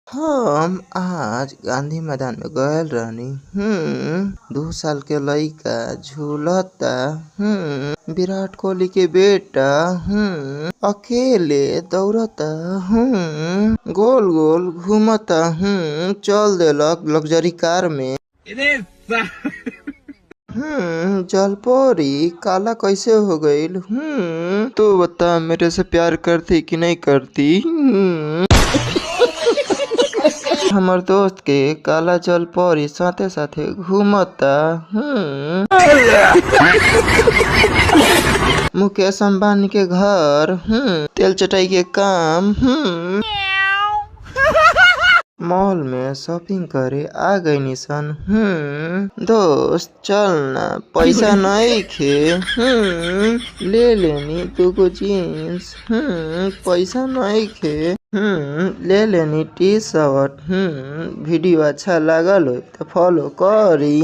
हम आज गांधी मैदान में गयल रहनी। 2 साल के लइका झूलता। विराट कोहली के बेटा अकेले दौड़ता। गोल गोल घूमता। चल देलक लग्जरी कार में। जलपरी काला कैसे हो गईल? तो बता, मेरे से प्यार करती कि नहीं करती? हमर दोस्त के काला जलपरी साथे साथे घूमता। मुकेश अंबानी के घर तेल चटाई के काम। मॉल में शॉपिंग करे आ गई निसन। दोस्त चल ना, पैसा नहीं खे। ले लेनी 2 जीन्स। पैसा नहीं खे। ले लेनी टी-शर्ट। वीडियो अच्छा लागल हो तो फॉलो करी।